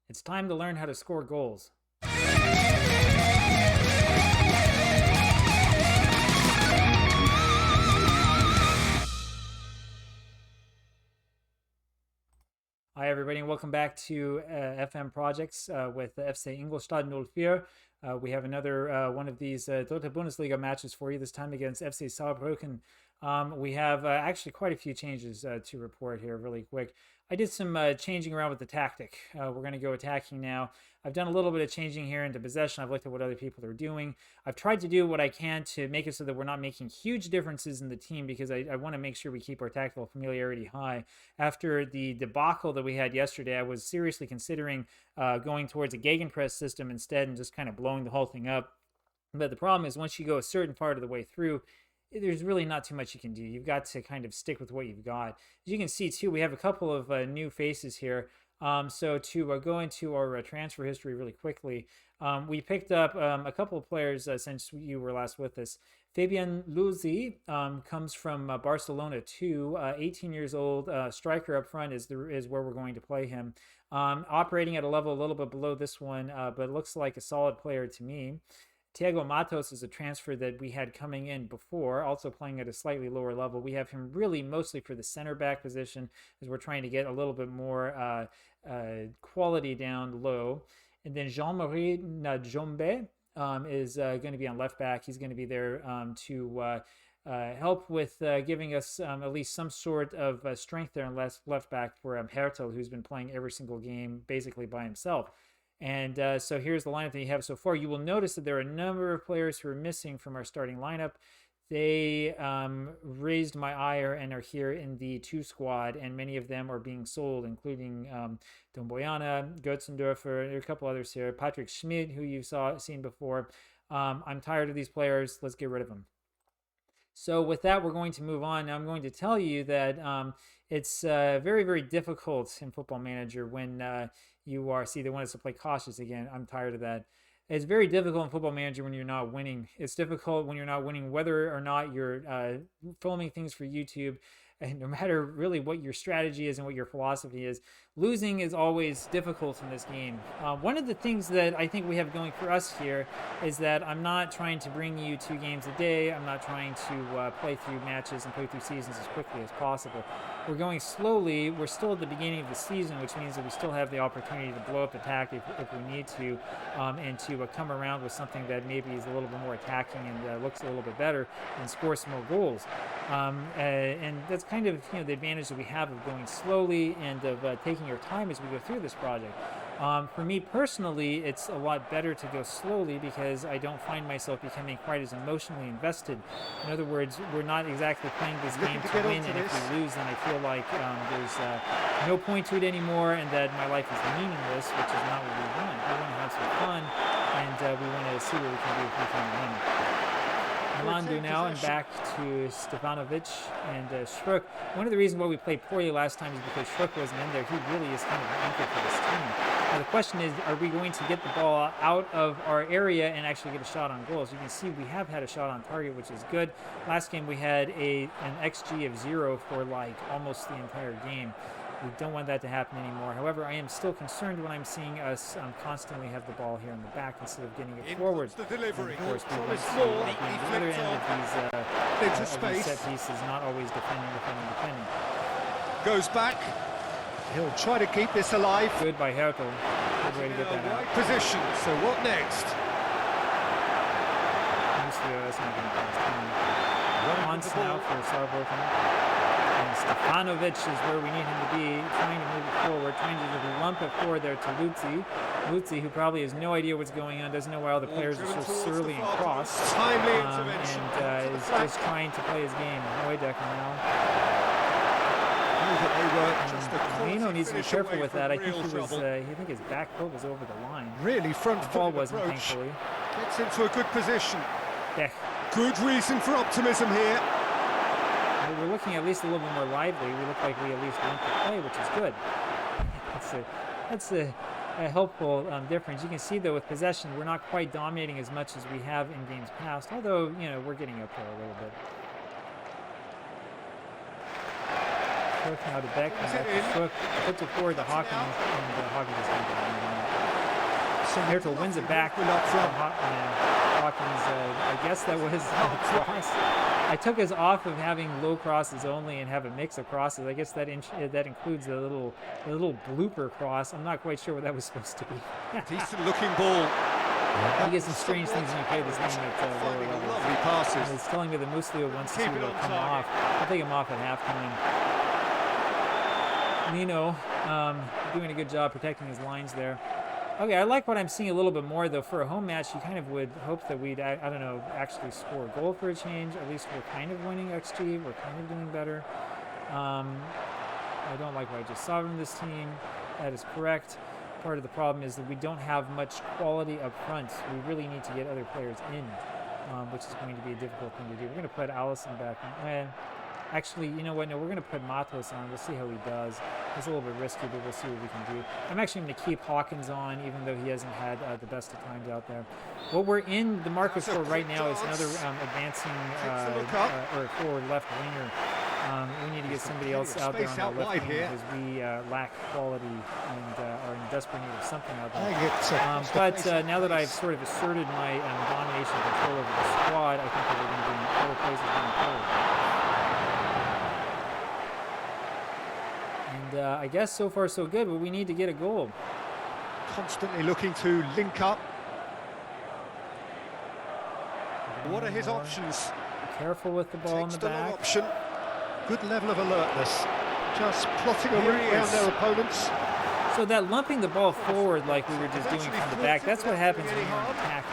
It's time to learn how to score goals. Hi everybody and welcome back to FM Projects with FC Ingolstadt 04. We have another one of these Dritte Bundesliga matches for you, this time against FC Saarbrücken. We have actually quite a few changes to report here really quick. I did some changing around with the tactic. We're going to go attacking now. I've done a little bit of changing here into possession. I've looked at what other people are doing. I've tried to do what I can to make it so that we're not making huge differences in the team, because I want to make sure we keep our tactical familiarity high. After the debacle that we had yesterday, I was seriously considering going towards a gegenpress system instead and just kind of blowing the whole thing up. But the problem is, once you go a certain part of the way through, there's really not too much you can do. You've got to kind of stick with what you've got. As you can see, too, we have a couple of new faces here. So to go into our transfer history really quickly, we picked up a couple of players since you were last with us. Fabian Luzi comes from Barcelona too, 18 years old, striker up front is where we're going to play him. Operating at a level a little bit below this one, but looks like a solid player to me. Thiago Matos is a transfer that we had coming in before, also playing at a slightly lower level. We have him really mostly for the center back position, as we're trying to get a little bit more quality down low. And then Jean-Marie Najombe is going to be on left back. He's going to be there to help with giving us at least some sort of strength there on left back for Hertel, who's been playing every single game basically by himself. And so here's the lineup that you have so far. You will notice that there are a number of players who are missing from our starting lineup. They raised my ire and are here in the 2 squad, and many of them are being sold, including Domboyana, Götzendorfer, there are a couple others here. Patrick Schmidt, who you've seen before. I'm tired of these players. Let's get rid of them. So with that, we're going to move on. Now, I'm going to tell you that it's very, very difficult in Football Manager when you are, see, they want us to play cautious again. I'm tired of that. It's very difficult in Football Manager when you're not winning. It's difficult when you're not winning, whether or not you're filming things for YouTube. And no matter really what your strategy is and what your philosophy is, losing is always difficult in this game. One of the things that I think we have going for us here is that I'm not trying to bring you 2 games a day. I'm not trying to play through matches and play through seasons as quickly as possible. We're going slowly. We're still at the beginning of the season, which means that we still have the opportunity to blow up the attack if we need to, and to come around with something that maybe is a little bit more attacking and looks a little bit better and score some more goals. And that's kind of the advantage that we have of going slowly and of taking our time as we go through this project. For me personally, it's a lot better to go slowly because I don't find myself becoming quite as emotionally invested. In other words, we're not exactly playing this game to win, and if we lose, then I feel like there's no point to it anymore, and that my life is meaningless, which is not what we want. We want to have some fun, and we want to see what we can do if we can win. Milandu now, and back to Stefanovic and Schruck. One of the reasons why we played poorly last time is because Schruck wasn't in there. He really is kind of an anchor for this team. Now the question is, are we going to get the ball out of our area and actually get a shot on goal? As you can see, we have had a shot on target, which is good. Last game we had an XG of 0 for like almost the entire game. We don't want that to happen anymore. However, I am still concerned when I'm seeing us constantly have the ball here in the back instead of getting it forward. The delivery. And of course, we want to be on the other end of these set pieces, not always defending. Goes back. He'll try to keep this alive. Good by Hertel. Good way to get that out. Right position. So what next? That's not going to pass. Once now for Saarbrücken. And Stefanovic is where we need him to be, trying to move it forward, trying to lump it forward there to Lutzi. Lutzi, who probably has no idea what's going on, doesn't know why all the players are so surly and cross, and is just trying to play his game. Neudecker now. Lino needs to be careful with that. I think I think his back foot was over the line. Really front foot ball wasn't, thankfully. Gets into a good position. Yeah. Good reason for optimism here. We're looking at least a little bit more lively. We look like we at least want to play, which is good. That's a helpful difference. You can see, though, with possession, we're not quite dominating as much as we have in games past, although, we're getting up there a little bit. Now to Beck, and Shook puts it forward to Hawkins, and Hawkins is going to Hertel wins it back. Hawkins, I guess that was a cross. I took us off of having low crosses only and have a mix of crosses. I guess that includes the little blooper cross. I'm not quite sure what that was supposed to be. Decent looking ball. You get some strange things when you play this game at lower levels. Lovely passes. It's telling me that Muslio wants to come off. I'll take him off at halftime. Nino doing a good job protecting his lines there. Okay, I like what I'm seeing a little bit more, though. For a home match, you kind of would hope that we'd, I don't know, actually score a goal for a change. At least we're kind of winning XG. We're kind of doing better. I don't like what I just saw from this team. That is correct. Part of the problem is that we don't have much quality up front. We really need to get other players in, which is going to be a difficult thing to do. We're going to put Allison back on. Actually, you know what? No, we're going to put Matos on. We'll see how he does. It's a little bit risky, but we'll see what we can do. I'm actually going to keep Hawkins on, even though he hasn't had the best of times out there. What we're in the market for right now is another advancing or forward left winger. We need to get somebody else out there on the left wing because we lack quality and are in desperate need of something out there. But now that I've sort of asserted my domination and control over the squad, I think that we're going to be in other places going forward. And I guess so far so good, but we need to get a goal. Constantly looking to link up. What are his options? Be careful with the ball in the back. Option. Good level of alertness. Just plotting a route around their opponents. So that lumping the ball forward like we were just doing from the back, that's what happens when you're on attacking.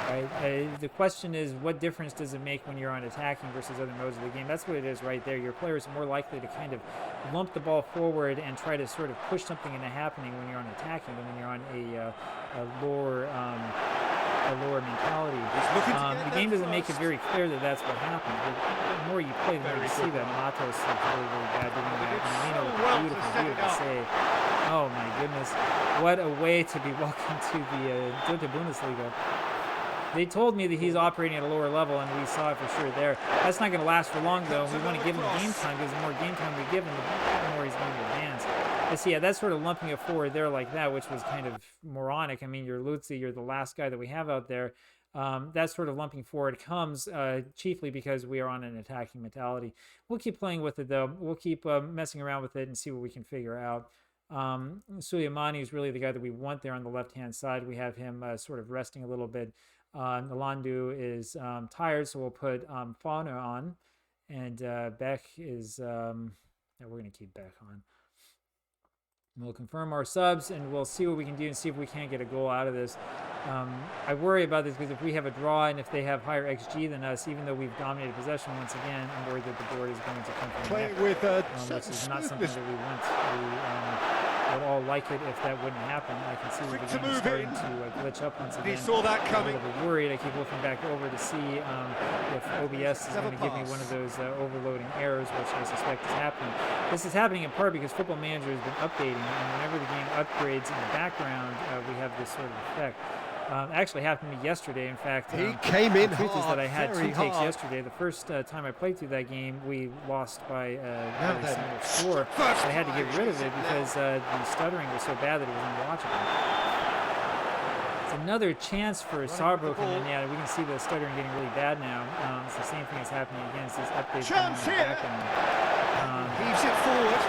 Right? The question is, what difference does it make when you're on attacking versus other modes of the game? That's what it is right there. Your players are more likely to kind of lump the ball forward and try to sort of push something into happening when you're on attacking than when you're on a lower mentality. The game doesn't make it very clear that that's what happens. But the more you play, the more you see that Matos is really, really bad doing that. And Nino with a beautiful save. Oh my goodness. What a way to be welcome to the Dritte Bundesliga. They told me that he's operating at a lower level, and we saw it for sure there. That's not going to last for long, though. We want to give him game time, because the more game time we give him, the more he's going to advance. But see, yeah, that's sort of lumping it forward there like that, which was kind of moronic. I mean, you're Lutzi, you're the last guy that we have out there. That sort of lumping forward comes chiefly because we are on an attacking mentality. We'll keep playing with it, though. We'll keep messing around with it and see what we can figure out. Suleimani is really the guy that we want there on the left-hand side. We have him sort of resting a little bit. Nalandu is tired, so we'll put Fauna on. And Beck is... we're going to keep Beck on. We'll confirm our subs, and we'll see what we can do and see if we can't get a goal out of this. I worry about this because if we have a draw and if they have higher XG than us, even though we've dominated possession once again, I'm worried that the board is going to come from playing the with which is not something that we want. We would all like it if that wouldn't happen. I can see the game is starting to glitch up once again. He saw that coming. I'm a little bit worried. I keep looking back over to see if OBS is going to give me one of those overloading errors, which I suspect is happening. This is happening in part because Football Manager has been updating, and whenever the game upgrades in the background, we have this sort of effect. Actually happened to me yesterday. In fact, he came in the truth hard, is that I had two takes hard. yesterday. The first time I played through that game, we lost by a single score. So I had to get rid of it because the stuttering was so bad that it was unwatchable. It's another chance for Saarbrücken, and yeah, we can see the stuttering getting really bad now. It's the same thing that's happening again. It's these updates going in the background. Heaves it forward.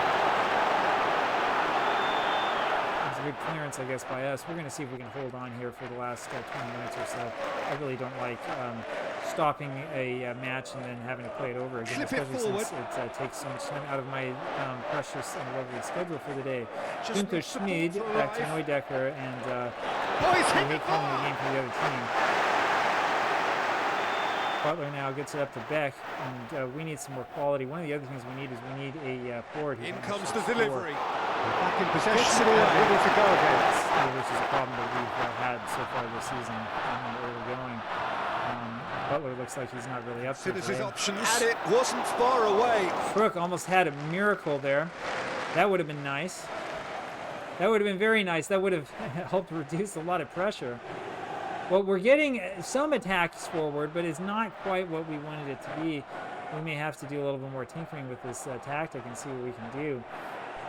A good clearance, I guess, by us. We're going to see if we can hold on here for the last 20 minutes or so. I really don't like stopping a match and then having to play it over again, especially since it takes so much time out of my precious and lovely schedule for the day. Günther Schmid back to Neudecker, and I hate calling the game for the other team. Butler now gets it up to Beck, and we need some more quality. One of the other things we need is we need a forward. In comes the delivery. Back in possession, ready to go again. Which is a problem that we've had so far this season where we're going. Butler looks like he's not really up to it. His options. And it wasn't far away. Crook almost had a miracle there. That would have been nice. That would have been very nice. That would have helped reduce a lot of pressure. Well, we're getting some attacks forward, but it's not quite what we wanted it to be. We may have to do a little bit more tinkering with this tactic and see what we can do.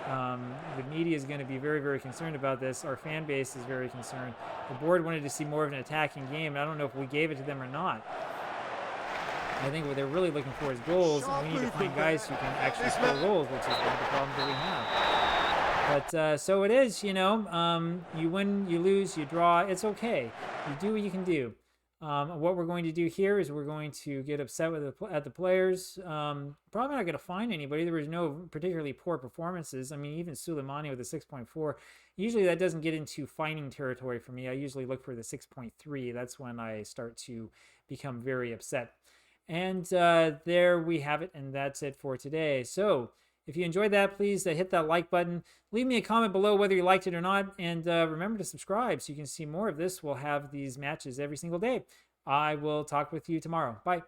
The media is going to be very, very concerned about this. Our fan base is very concerned. The board wanted to see more of an attacking game, and I don't know if we gave it to them or not. I think what they're really looking for is goals, and we need to find guys who can actually score goals, which is one of the problems that we have. But so it is, you know, you win, you lose, you draw, it's okay. You do what you can do. What we're going to do here is we're going to get upset with at the players. Probably not going to find anybody. There was no particularly poor performances. I mean, even Suleimani with a 6.4. Usually that doesn't get into fighting territory for me. I usually look for the 6.3. That's when I start to become very upset. And there we have it, and that's it for today. So if you enjoyed that, please hit that like button. Leave me a comment below whether you liked it or not, and remember to subscribe so you can see more of this. We'll have these matches every single day. I will talk with you tomorrow. Bye.